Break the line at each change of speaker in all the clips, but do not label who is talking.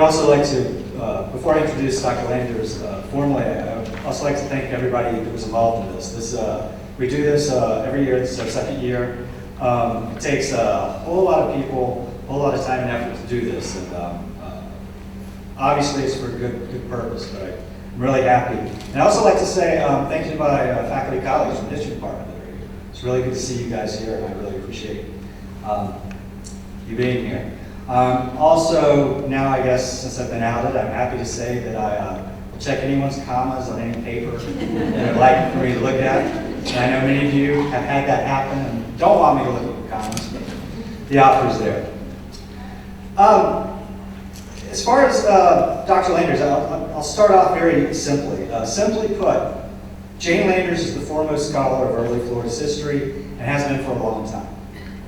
also like to, before I introduce Dr. Landers formally, I would also like to thank everybody who was involved in this. We do this every year. This is our second year. It takes a whole lot of people, a whole lot of time and effort to do this, and obviously it's for a good purpose, but I'm really happy. And I also like to say thank you to my faculty colleagues from the history department that are here. It's really good to see you guys here, and I really appreciate you being here. Also, now I guess since I've been outed, I'm happy to say that I will check anyone's commas on any paper that would like for me to look at. And I know many of you have had that happen and don't want me to look at your commas, but the offer is there. As far as Dr. Landers, I'll start off very simply. Simply put, Jane Landers is the foremost scholar of early Florida's history and has been for a long time.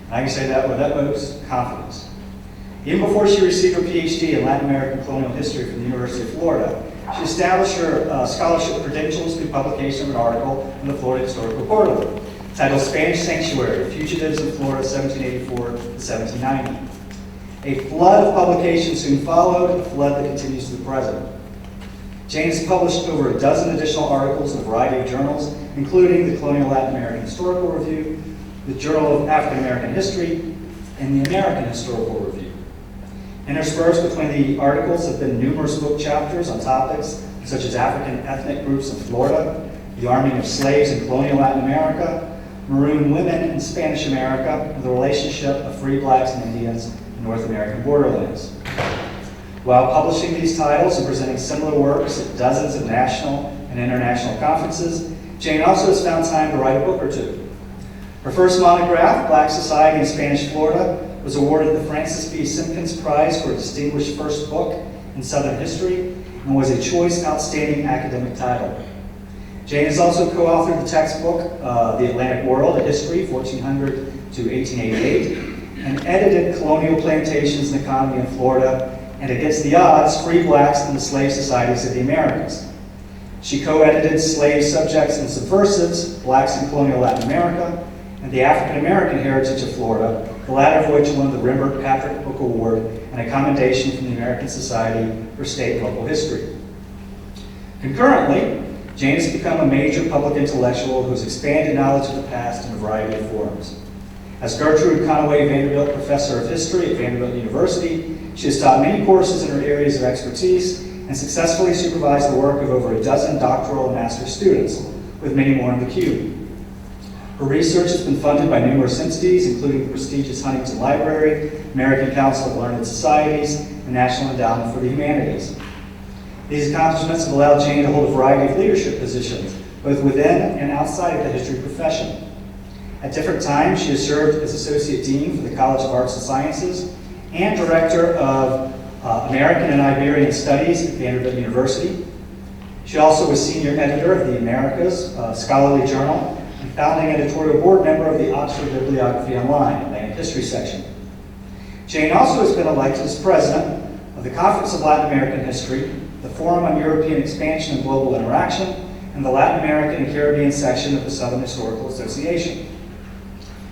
And I can say that with utmost confidence. Even before she received her PhD in Latin American colonial history from the University of Florida, she established her scholarship credentials through publication of an article in the Florida Historical Quarterly titled Spanish Sanctuary, Fugitives in Florida 1784 to 1790. A flood of publications soon followed, a flood that continues to the present. Jane has published over a dozen additional articles in a variety of journals, including the Colonial Latin American Historical Review, the Journal of African American History, and the American Historical Review. Interspersed between the articles have been numerous book chapters on topics such as African ethnic groups in Florida, the arming of slaves in colonial Latin America, maroon women in Spanish America, and the relationship of free blacks and Indians in North American borderlands. While publishing these titles and presenting similar works at dozens of national and international conferences, Jane also has found time to write a book or two. Her first monograph, Black Society in Spanish Florida, was awarded the Francis B. Simpkins Prize for a distinguished first book in Southern history and was a Choice Outstanding Academic title. Jane has also co-authored the textbook, The Atlantic World, A History, 1400 to 1888, and edited Colonial Plantations and Economy in Florida, and Against the Odds, Free Blacks in the Slave Societies of the Americas. She co-edited Slave Subjects and Subversives, Blacks in Colonial Latin America, and the African American Heritage of Florida, the latter of which won the Rembert Patrick Book Award and a commendation from the American Society for State and Local History. Concurrently, Jane has become a major public intellectual who has expanded knowledge of the past in a variety of forums. As Gertrude Conway Vanderbilt Professor of History at Vanderbilt University, she has taught many courses in her areas of expertise and successfully supervised the work of over a dozen doctoral and master's students, with many more in the queue. Her research has been funded by numerous entities, including the prestigious Huntington Library, American Council of Learned Societies, and National Endowment for the Humanities. These accomplishments have allowed Jane to hold a variety of leadership positions, both within and outside of the history profession. At different times, she has served as Associate Dean for the College of Arts and Sciences and Director of American and Iberian Studies at Vanderbilt University. She also was Senior Editor of the Americas Scholarly Journal and founding editorial board member of the Oxford Bibliography Online Atlantic History section. Jane also has been elected as President of the Conference of Latin American History, the Forum on European Expansion and Global Interaction, and the Latin American and Caribbean section of the Southern Historical Association.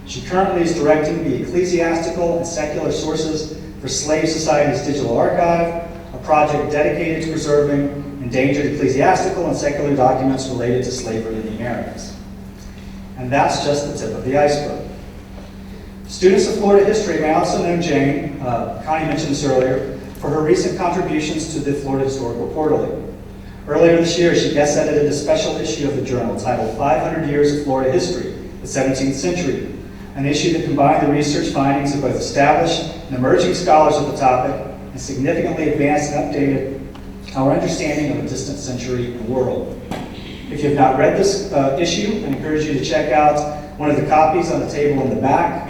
She currently is directing the Ecclesiastical and Secular Sources for Slave Society's Digital Archive, a project dedicated to preserving endangered ecclesiastical and secular documents related to slavery in the Americas. And that's just the tip of the iceberg. Students of Florida history may also know Jane, Connie mentioned this earlier, for her recent contributions to the Florida Historical Quarterly. Earlier this year, she guest edited a special issue of the journal titled 500 Years of Florida History, the 17th Century, an issue that combined the research findings of both established and emerging scholars of the topic and significantly advanced and updated our understanding of a distant century and world. If you have not read this issue, I encourage you to check out one of the copies on the table in the back,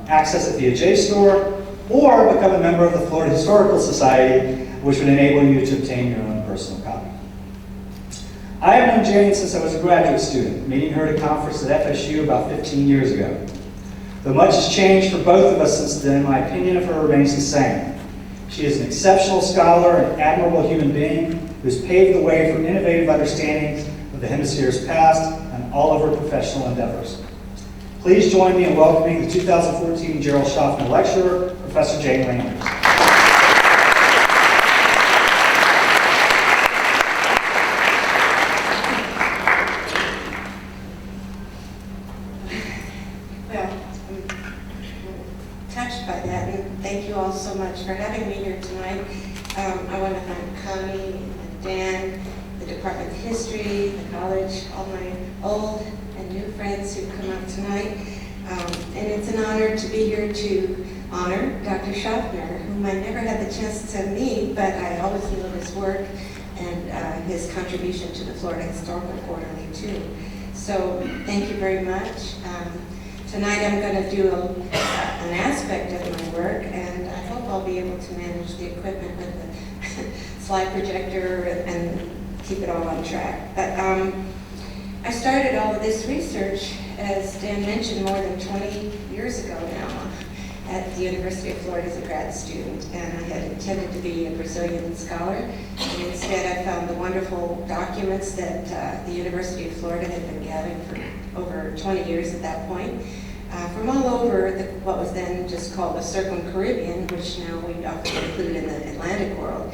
access it via JSTOR, or become a member of the Florida Historical Society, which would enable you to obtain your own personal copy. I have known Jane since I was a graduate student, meeting her at a conference at FSU about 15 years ago. Though much has changed for both of us since then, my opinion of her remains the same. She is an exceptional scholar and admirable human being who has paved the way for innovative understandings of the hemisphere's past and all of her professional endeavors. Please join me in welcoming the 2014 Gerald Schaffner Lecturer, Professor Jane Landers.
so much for having me here tonight. I want to thank Connie and Dan, the Department of History, the college, all my old and new friends who've come out tonight. And it's an honor to be here to honor Dr. Schaffner, whom I never had the chance to meet, but I always knew of his work and his contribution to the Florida Historical Quarterly too. So thank you very much. Tonight I'm going to do an aspect of my work, and I hope I'll be able to manage the equipment with the slide projector and keep it all on track. But I started all of this research, as Dan mentioned, more than 20 years ago now at the University of Florida as a grad student, and I had intended to be a Brazilian scholar, and instead I found the wonderful documents that the University of Florida had been gathering for over 20 years at that point, from all over what was then just called the Circum-Caribbean, which now we often include in the Atlantic world.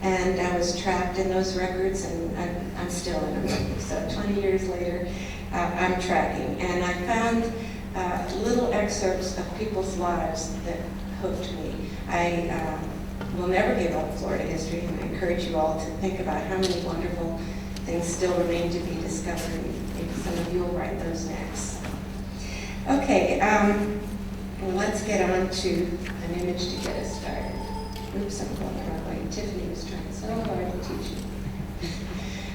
And I was trapped in those records, and I'm still in them. So 20 years later, I'm tracking. And I found little excerpts of people's lives that hooked me. I will never give up Florida history, and I encourage you all to think about how many wonderful things still remain to be discovered. Maybe some of you will write those next. Okay, well, let's get on to an image to get us started. Oops, I'm going the wrong way. Tiffany was trying so hard to teach you.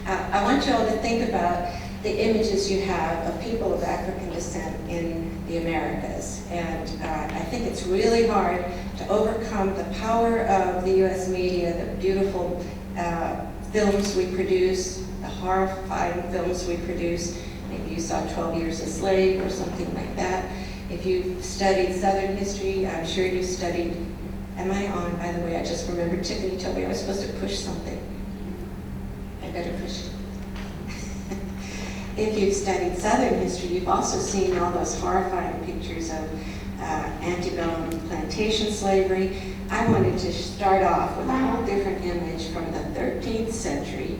I want you all to think about the images you have of people of African descent in the Americas. And I think it's really hard to overcome the power of the U.S. media, the beautiful films we produce, the horrifying films we produce. Maybe you saw 12 Years a Slave or something like that. If you've studied Southern history, I'm sure you've studied. Am I on, by the way? I just remembered Tiffany told me I was supposed to push something. I better push it. If you've studied Southern history, you've also seen all those horrifying pictures of antebellum plantation slavery. I wanted to start off with a whole different image from the 13th century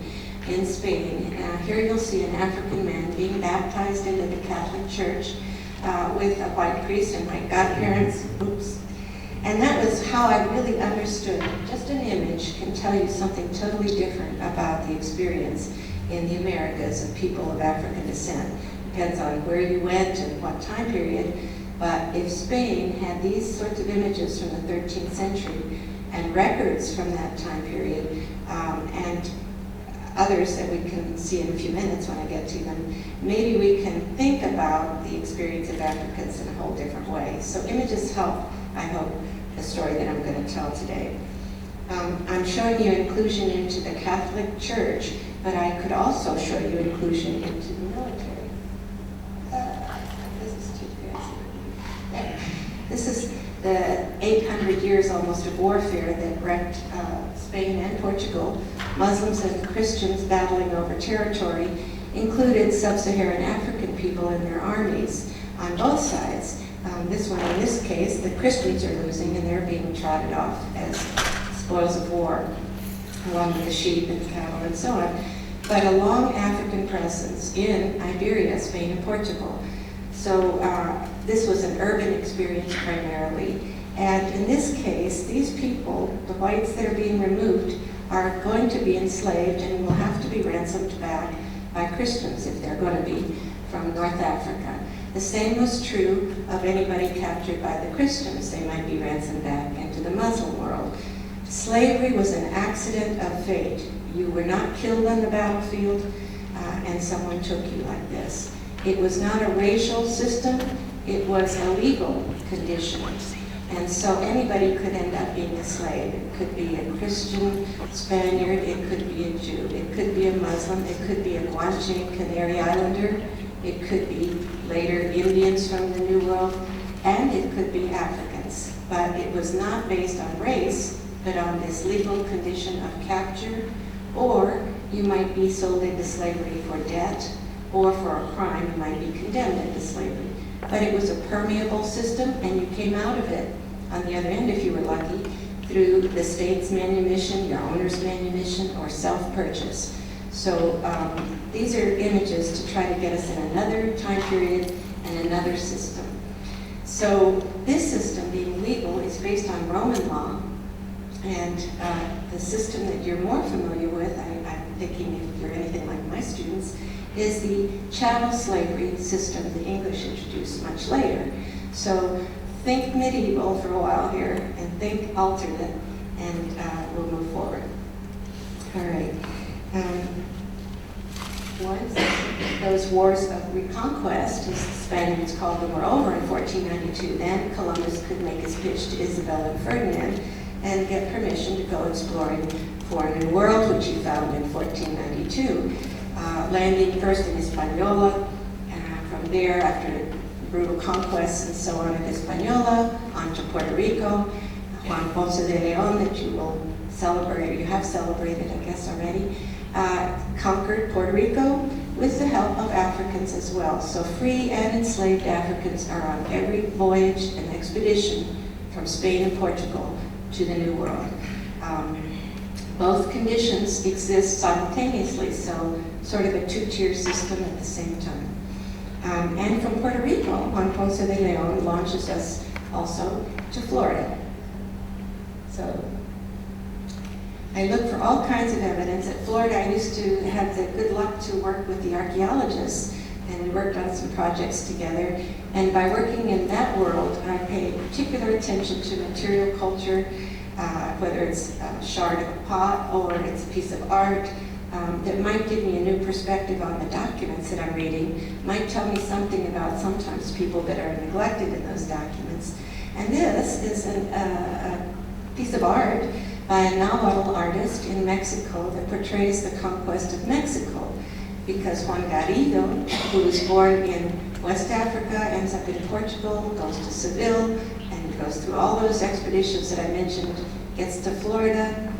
in Spain. Here you'll see an African man being baptized into the Catholic Church with a white priest and white godparents. Oops. And that was how I really understood. Just an image can tell you something totally different about the experience in the Americas of people of African descent. Depends on where you went and what time period. But if Spain had these sorts of images from the 13th century and records from that time period, and others that we can see in a few minutes when I get to them, maybe we can think about the experience of Africans in a whole different way. So images help, I hope, the story that I'm going to tell today. I'm showing you inclusion into the Catholic Church, but I could also show you inclusion into the military. This is too fancy. This is the 800 years almost of warfare that wrecked Spain and Portugal. Muslims and Christians battling over territory included sub-Saharan African people in their armies on both sides. This one, in this case, the Christians are losing and they're being trotted off as spoils of war, along with the sheep and cattle and so on. But a long African presence in Iberia, Spain, and Portugal. So this was an urban experience primarily. And in this case, these people, the whites that are being removed, are going to be enslaved and will have to be ransomed back by Christians if they're going to be from North Africa. The same was true of anybody captured by the Christians. They might be ransomed back into the Muslim world. Slavery was an accident of fate. You were not killed on the battlefield, and someone took you like this. It was not a racial system. It was a legal condition. And so anybody could end up being a slave. It could be a Christian Spaniard, it could be a Jew, it could be a Muslim, it could be a Guanche Canary Islander, it could be later Indians from the New World, and it could be Africans. But it was not based on race, but on this legal condition of capture, or you might be sold into slavery for debt, or for a crime you might be condemned into slavery. But it was a permeable system, and you came out of it on the other end, if you were lucky, through the state's manumission, your owner's manumission, or self-purchase. So these are images to try to get us in another time period and another system. So this system, being legal, is based on Roman law, and the system that you're more familiar with, I'm thinking if you're anything like my students, is the chattel slavery system the English introduced much later. So think medieval for a while here, and think alternate, and we'll move forward. All right. Once those wars of reconquest, as the Spaniards called them, were over in 1492, then Columbus could make his pitch to Isabella and Ferdinand and get permission to go exploring for a new world, which he found in 1492. Landing first in Hispaniola, from there, after brutal conquests and so on of Hispaniola, on to Puerto Rico. Juan Ponce de Leon, that you will celebrate, or you have celebrated, I guess, already, conquered Puerto Rico with the help of Africans as well. So free and enslaved Africans are on every voyage and expedition from Spain and Portugal to the New World. Both conditions exist simultaneously, so sort of a two-tier system at the same time. And from Puerto Rico, Juan Ponce de Leon launches us also to Florida. So I look for all kinds of evidence. At Florida, I used to have the good luck to work with the archaeologists, and we worked on some projects together. And by working in that world, I pay particular attention to material culture, whether it's a shard of a pot or it's a piece of art, that might give me a new perspective on the documents that I'm reading, might tell me something about sometimes people that are neglected in those documents. And this is a piece of art by a Nahuatl artist in Mexico that portrays the conquest of Mexico, because Juan Garrido, who was born in West Africa, ends up in Portugal, goes to Seville, and goes through all those expeditions that I mentioned, gets to Florida,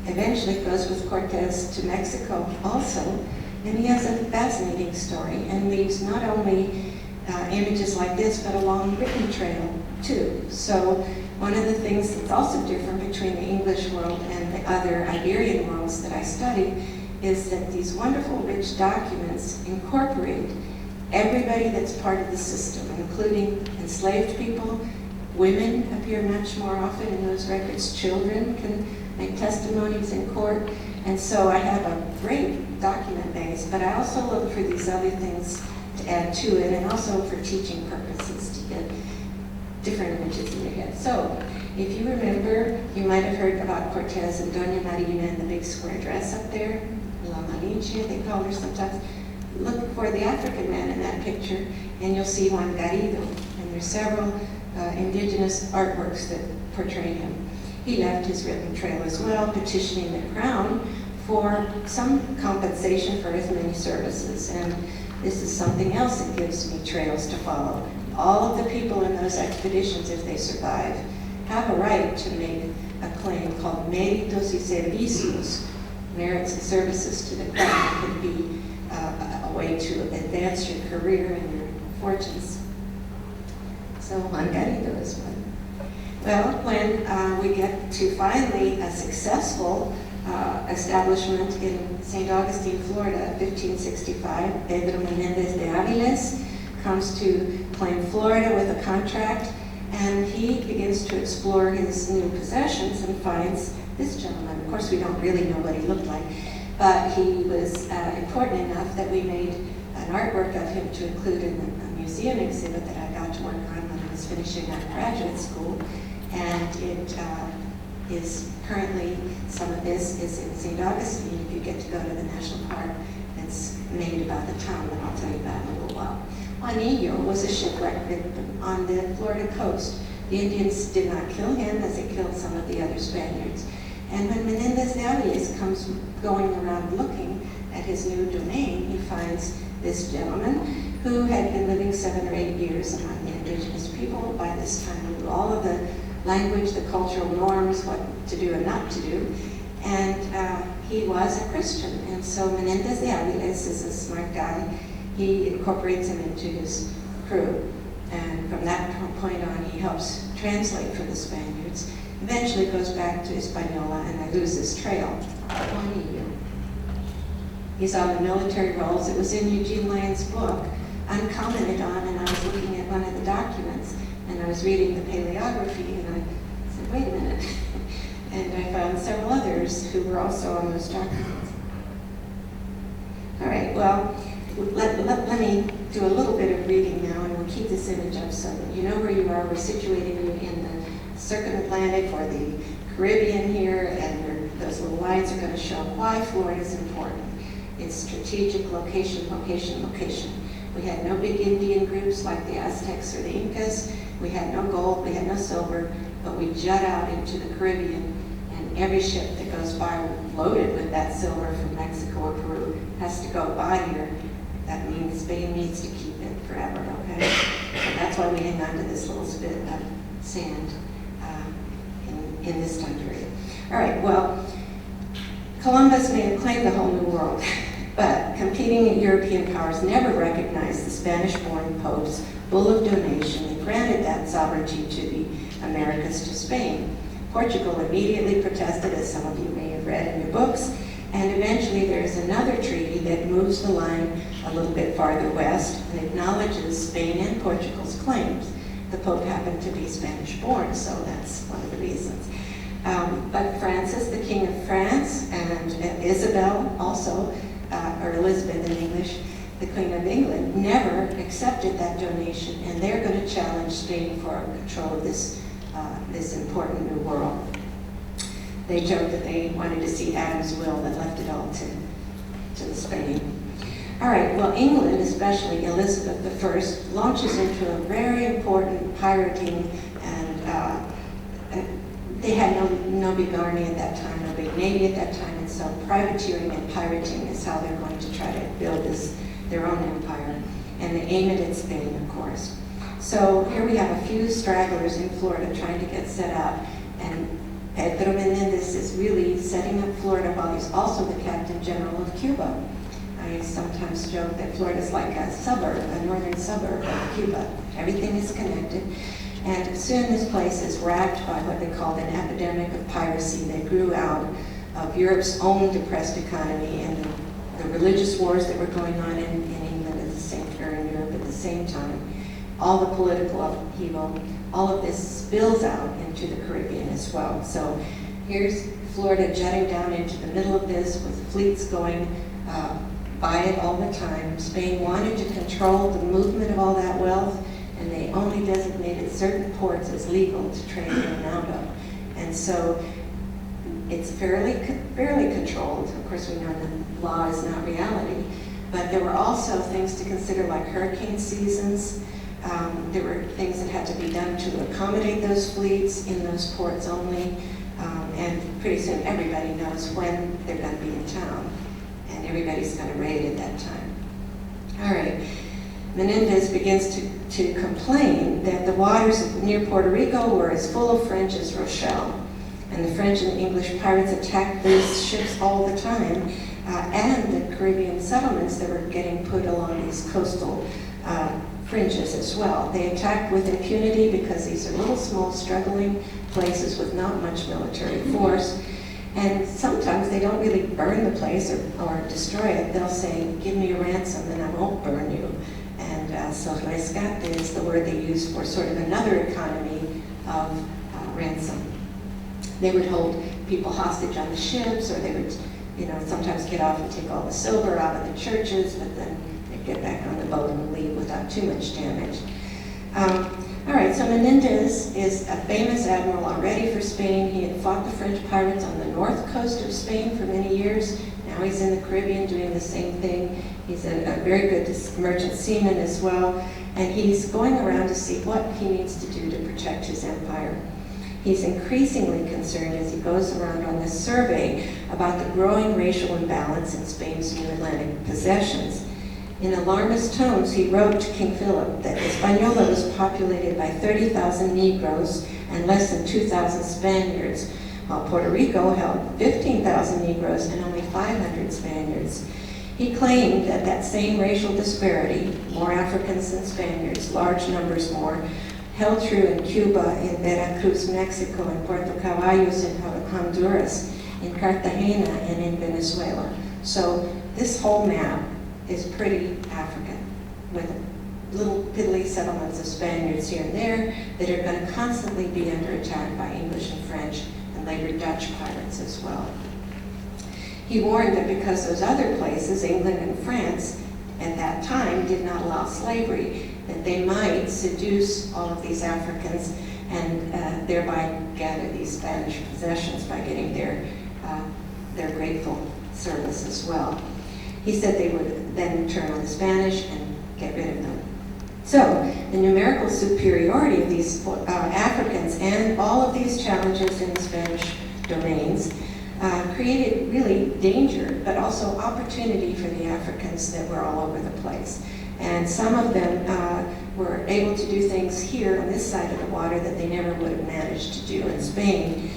eventually goes with Cortez to Mexico also, and he has a fascinating story and leaves not only images like this, but a long written trail too. So one of the things that's also different between the English world and the other Iberian worlds that I study is that these wonderful rich documents incorporate everybody that's part of the system, including enslaved people. Women appear much more often in those records. Children can make testimonies in court. And so I have a great document base, but I also look for these other things to add to it, and also for teaching purposes to get different images in your head. So if you remember, you might have heard about Cortez and Doña Marina in the big square dress up there, La Malinche, they call her sometimes. Look for the African man in that picture, and you'll see Juan Garrido. And there's several indigenous artworks that portray him. He left his written trail as well, petitioning the crown for some compensation for his many services. And this is something else that gives me trails to follow. All of the people in those expeditions, if they survive, have a right to make a claim called méritos y servicios, merits and services to the crown. It could be a way to advance your career and your fortunes. So Juan Garrido is one. Well, when we get to finally a successful establishment in St. Augustine, Florida, 1565, Pedro Menendez de Aviles comes to claim Florida with a contract, and he begins to explore his new possessions and finds this gentleman. Of course, we don't really know what he looked like, but he was important enough that we made an artwork of him to include in a museum exhibit that I got to work on when I was finishing up graduate school. And it is currently, some of this is in St. Augustine. If you get to go to the national park, it's made about the town that I'll tell you about in a little while. Juanillo was a shipwreck victim on the Florida coast. The Indians did not kill him as they killed some of the other Spaniards. And when Menendez de Aviles comes going around looking at his new domain, he finds this gentleman who had been living 7 or 8 years among the indigenous people. By this time, knew all of the language, the cultural norms, what to do and not to do. And he was a Christian. And so Menendez de Aviles is a smart guy. He incorporates him into his crew. And from that point on, he helps translate for the Spaniards. Eventually goes back to Hispaniola, and I lose this trail. Juanillo. He's on the military rolls. It was in Eugene Lyon's book, uncommented on, and I was looking at one of the documents. And I was reading the paleography, and I said, wait a minute. And I found several others who were also on those documents. All right, well, let me do a little bit of reading now, and we'll keep this image up so that you know where you are. We're situating you in the circumatlantic or the Caribbean here, and those little lines are going to show why Florida is important. It's strategic, location, location, location. We had no big Indian groups like the Aztecs or the Incas. We had no gold, we had no silver, but we jut out into the Caribbean, and every ship that goes by loaded with that silver from Mexico or Peru has to go by here. That means Spain needs to keep it forever, okay? So that's why we hang on to this little spit of sand in this time period. All right, well, Columbus may have claimed the whole New World, but competing European powers never recognized the Spanish-born Pope's bull of donation and granted that sovereignty to the Americas to Spain. Portugal immediately protested, as some of you may have read in your books, and eventually there's another treaty that moves the line a little bit farther west and acknowledges Spain and Portugal's claims. The Pope happened to be Spanish-born, so that's one of the reasons. But Francis, the King of France, and Isabel also, or Elizabeth in English, the Queen of England, never accepted that donation, and they're going to challenge Spain for control of this important new world. They joked that they wanted to see Adam's will that left it all to the Spain. All right, well, England, especially Elizabeth I, launches into a very important pirating, and they had no big army at that time, no big navy at that time, and so privateering and pirating is how they're going to try to build their own empire, and they aim it at Spain, of course. So here we have a few stragglers in Florida trying to get set up, and Pedro Menendez is really setting up Florida while he's also the Captain General of Cuba. I sometimes joke that Florida is like a suburb, a northern suburb of Cuba. Everything is connected. And soon this place is racked by what they called an epidemic of piracy that grew out of Europe's own depressed economy and the religious wars that were going on in England at the same, or in Europe at the same time. All the political upheaval, all of this spills out into the Caribbean as well. So here's Florida jutting down into the middle of this with fleets going by it all the time. Spain wanted to control the movement of all that wealth, and they only designated certain ports as legal to trade in and out of. And so it's fairly controlled. Of course, we know that law is not reality, but there were also things to consider like hurricane seasons. There were things that had to be done to accommodate those fleets in those ports only, and pretty soon everybody knows when they're going to be in town, and everybody's going to raid at that time. All right. Menendez begins to complain that the waters near Puerto Rico were as full of French as Rochelle. And the French and English pirates attacked these ships all the time, and the Caribbean settlements that were getting put along these coastal fringes as well. They attacked with impunity because these are little, small, struggling places with not much military force. And sometimes they don't really burn the place or destroy it. They'll say, give me a ransom and I won't burn you. And so rescate is the word they use for sort of another economy of ransom. They would hold people hostage on the ships, or they would, sometimes get off and take all the silver out of the churches, but then they'd get back on the boat and leave without too much damage. All right, so Menendez is a famous admiral already for Spain. He had fought the French pirates on the north coast of Spain for many years. Now he's in the Caribbean doing the same thing. He's a very good merchant seaman as well, and he's going around to see what he needs to do to protect his empire. He's increasingly concerned as he goes around on this survey about the growing racial imbalance in Spain's New Atlantic possessions. In alarmist tones, he wrote to King Philip that Hispaniola was populated by 30,000 Negroes and less than 2,000 Spaniards, while Puerto Rico held 15,000 Negroes and only 500 Spaniards. He claimed that that same racial disparity, more Africans than Spaniards, large numbers more, held true in Cuba, in Veracruz, Mexico, in Puerto Caballos, in Honduras, in Cartagena, and in Venezuela. So this whole map is pretty African, with little piddly settlements of Spaniards here and there that are going to constantly be under attack by English and French and later Dutch pirates as well. He warned that because those other places, England and France, at that time did not allow slavery, that they might seduce all of these Africans and thereby gather these Spanish possessions by getting their grateful service as well. He said they would then turn on the Spanish and get rid of them. So, the numerical superiority of these Africans and all of these challenges in the Spanish domains created really danger, but also opportunity for the Africans that were all over the place. And some of them were able to do things here on this side of the water that they never would have managed to do in Spain.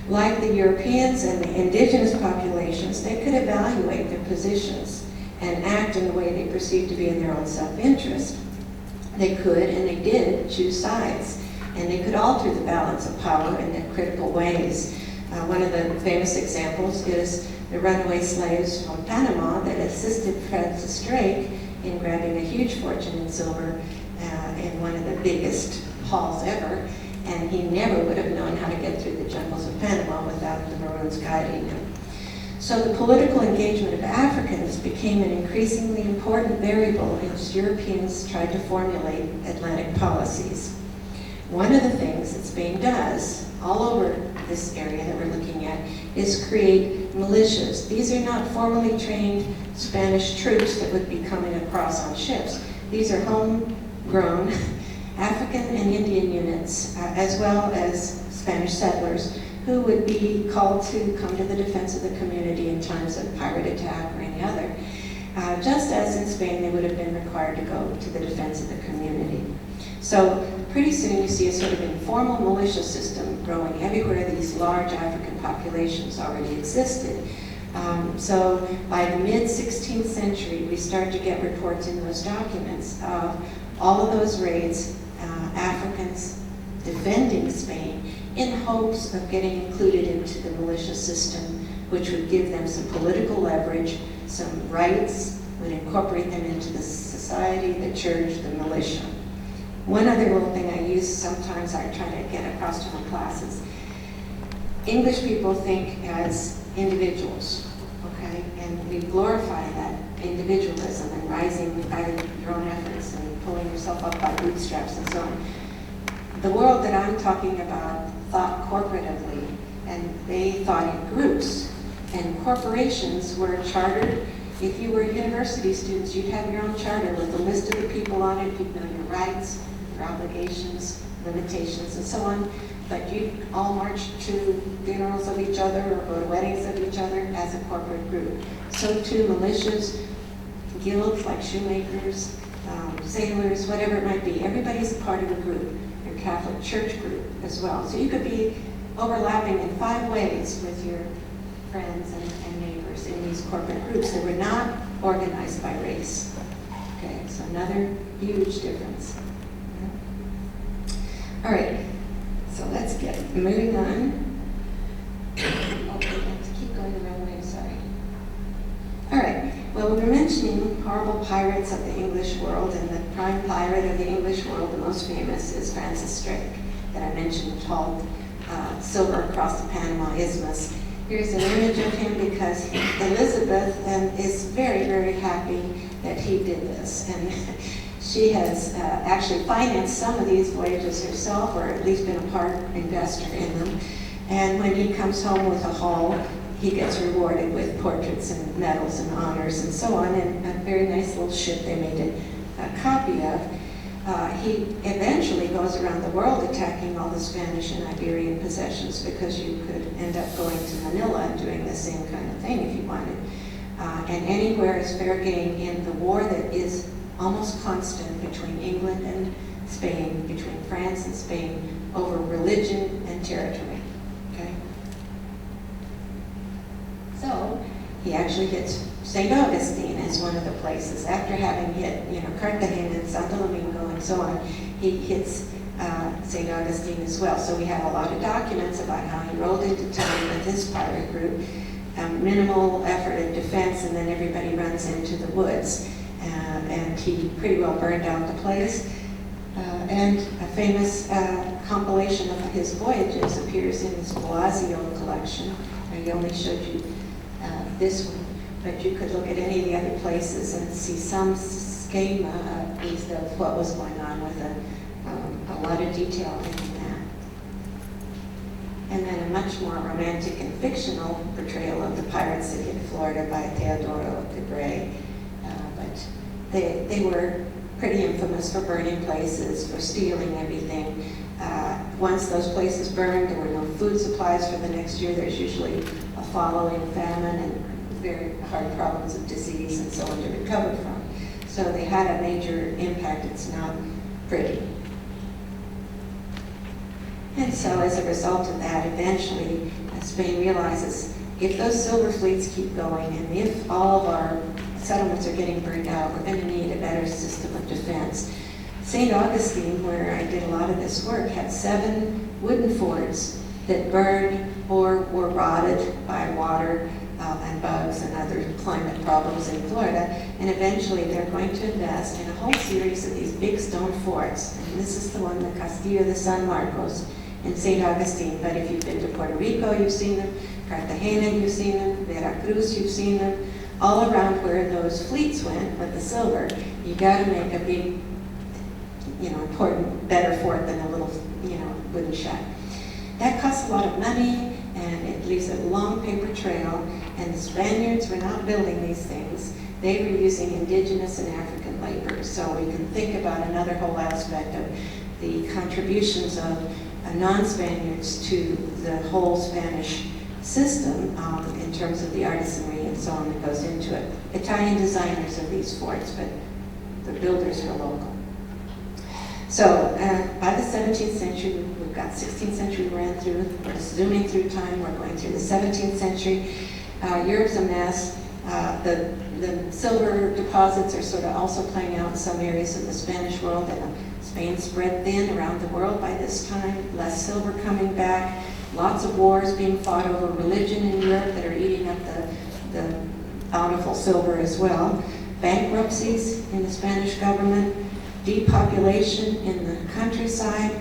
Like the Europeans and the indigenous populations, they could evaluate their positions and act in the way they perceived to be in their own self-interest. They could, and they did, choose sides, and they could alter the balance of power in critical ways. One of the famous examples is the runaway slaves from Panama that assisted Francis Drake in grabbing a huge fortune in silver in one of the biggest hauls ever, and he never would have known how to get through the jungles of Panama without the Maroons guiding him. So the political engagement of Africans became an increasingly important variable as Europeans tried to formulate Atlantic policies. One of the things that Spain does all over this area that we're looking at is create militias. These are not formally trained Spanish troops that would be coming across on ships. These are homegrown African and Indian units, as well as Spanish settlers, who would be called to come to the defense of the community in times of pirate attack or any other. Just as in Spain, they would have been required to go to the defense of the community. So pretty soon you see a sort of informal militia system growing everywhere these large African populations already existed. So by the mid-16th century, we start to get reports in those documents of all of those raids, Africans defending Spain in hopes of getting included into the militia system, which would give them some political leverage, some rights, would incorporate them into the society, the church, the militia. One other little thing I use sometimes, I try to get across to my classes. English people think as individuals, okay? And we glorify that individualism and rising by your own efforts and pulling yourself up by bootstraps and so on. The world that I'm talking about thought corporatively, and they thought in groups. And corporations were chartered. If you were university students, you'd have your own charter with a list of the people on it. You'd know your rights, your obligations, limitations, and so on. But you'd all march to funerals of each other or go to weddings of each other as a corporate group. So too, militias, guilds like shoemakers, sailors, whatever it might be. Everybody's a part of a group. Your Catholic Church group as well. So you could be overlapping in 5 ways with your friends and neighbors in these corporate groups that were not organized by race. Okay, so another huge difference. All right, so let's get moving on. Okay, let's keep going the wrong way, sorry. All right, well, we were mentioning horrible pirates of the English world, and the prime pirate of the English world, the most famous, is Francis Drake, that I mentioned, hauled silver across the Panama Isthmus. Here's an image of him because Elizabeth is very, very happy that he did this. And she has actually financed some of these voyages herself, or at least been a part investor in them. And when he comes home with a haul, he gets rewarded with portraits and medals and honors and so on, and a very nice little ship they made a copy of. He eventually goes around the world attacking all the Spanish and Iberian possessions, because you could end up going to Manila and doing the same kind of thing if you wanted. And anywhere is fair game in the war that is almost constant between England and Spain, between France and Spain, over religion and territory. Okay? So he actually hits St. Augustine as one of the places. After having hit, Cartagena and Santo Domingo and so on, he hits St. Augustine as well. So we have a lot of documents about how he rolled into town with his pirate group, minimal effort at defense, and then everybody runs into the woods. and he pretty well burned out the place. And a famous compilation of his voyages appears in his Bellagio collection. I only showed you this one, but you could look at any of the other places and see some schema at least of what was going on with a lot of detail in that. And then a much more romantic and fictional portrayal of the pirate city of Florida by Teodoro de Bray. But they were pretty infamous for burning places, for stealing everything. Once those places burned, there were no food supplies for the next year. There's usually a following famine and very hard problems of disease and so on to recover from. So they had a major impact. It's not pretty. And so as a result of that, eventually Spain realizes if those silver fleets keep going and if all of our settlements are getting burned out, we're going to need a better system of defense. St. Augustine, where I did a lot of this work, had 7 wooden forts that burned or were rotted by water and bugs and other climate problems in Florida. And eventually they're going to invest in a whole series of these big stone forts. And this is the one, the Castillo de San Marcos in St. Augustine. But if you've been to Puerto Rico, you've seen them. Cartagena, you've seen them. Veracruz, you've seen them. All around where those fleets went with the silver, you got to make a big, important, better fort than a little, wooden shack. That costs a lot of money, and it leaves a long paper trail, and the Spaniards were not building these things. They were using indigenous and African labor. So we can think about another whole aspect of the contributions of non-Spaniards to the whole Spanish system in terms of the artisanry and so on that goes into it. Italian designers of these forts, but the builders are local. So by the 17th century, we've got 16th century ran through, we're zooming through time, we're going through the 17th century. Europe's a mess. The silver deposits are sort of also playing out in some areas of the Spanish world, and Spain spread thin around the world by this time, less silver coming back, lots of wars being fought over religion in Europe that are eating up the bountiful silver as well, bankruptcies in the Spanish government, depopulation in the countryside,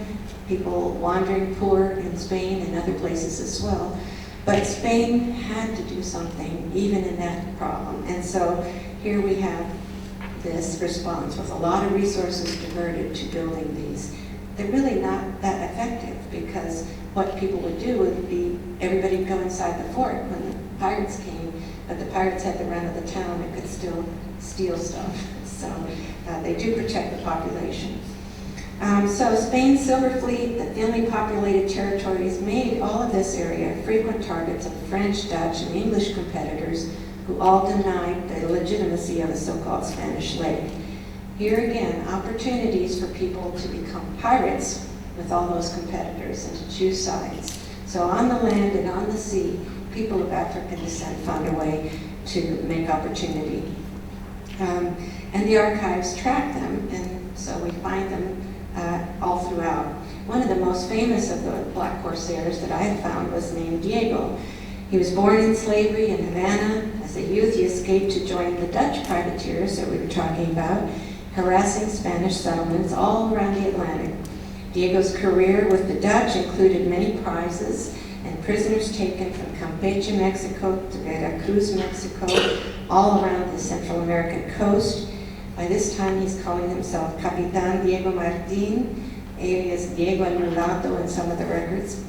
people wandering poor in Spain and other places as well. But Spain had to do something even in that problem. And so here we have this response with a lot of resources diverted to building these. They're really not that effective because what people would do would be everybody would go inside the fort when the pirates came, but the pirates had the run of the town and could still steal stuff. So they do protect the population. So Spain's silver fleet, the thinly populated territories, made all of this area frequent targets of French, Dutch, and English competitors who all denied the legitimacy of the so-called Spanish lake. Here again, opportunities for people to become pirates with all those competitors and to choose sides. So on the land and on the sea, people of African descent found a way to make opportunity. And the archives track them, and so we find them all throughout. One of the most famous of the black corsairs that I have found was named Diego. He was born in slavery in Havana. As a youth, he escaped to join the Dutch privateers that we were talking about, harassing Spanish settlements all around the Atlantic. Diego's career with the Dutch included many prizes and prisoners taken from Campeche, Mexico to Veracruz, Mexico, all around the Central American coast. By this time, he's calling himself Capitan Diego Martín, alias Diego el Mulato in some of the records.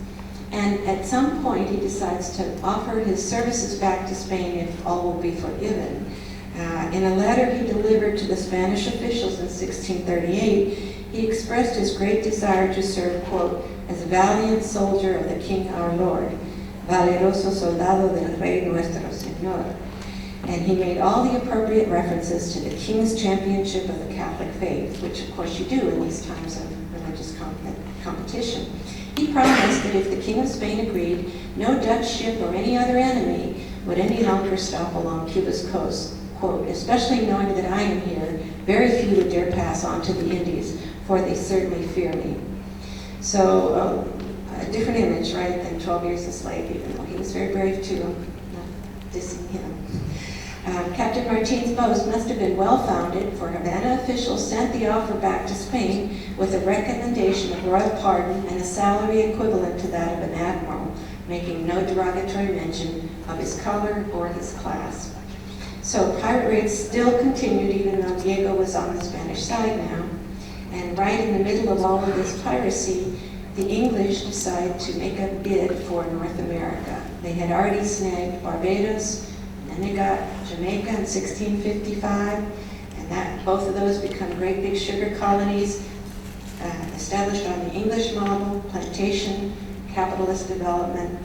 And at some point, he decides to offer his services back to Spain if all will be forgiven. In a letter he delivered to the Spanish officials in 1638, he expressed his great desire to serve, quote, as a valiant soldier of the King our Lord, valeroso soldado del Rey nuestro Señor. And he made all the appropriate references to the King's championship of the Catholic faith, which of course you do in these times of religious competition. He promised that if the King of Spain agreed, no Dutch ship or any other enemy would any longer stop along Cuba's coast. Quote, especially knowing that I am here, very few would dare pass on to the Indies, for they certainly fear me. So a different image, right, than 12 years a slave, even though he was very brave too. I'm not dissing him. Captain Martin's boast must have been well-founded, for Havana officials sent the offer back to Spain with a recommendation of royal pardon and a salary equivalent to that of an admiral, making no derogatory mention of his color or his class. So pirate raids still continued even though Diego was on the Spanish side now. And right in the middle of all of this piracy, the English decided to make a bid for North America. They had already snagged Barbados, and then they got Jamaica in 1655, and both of those become great big sugar colonies established on the English model, plantation, capitalist development,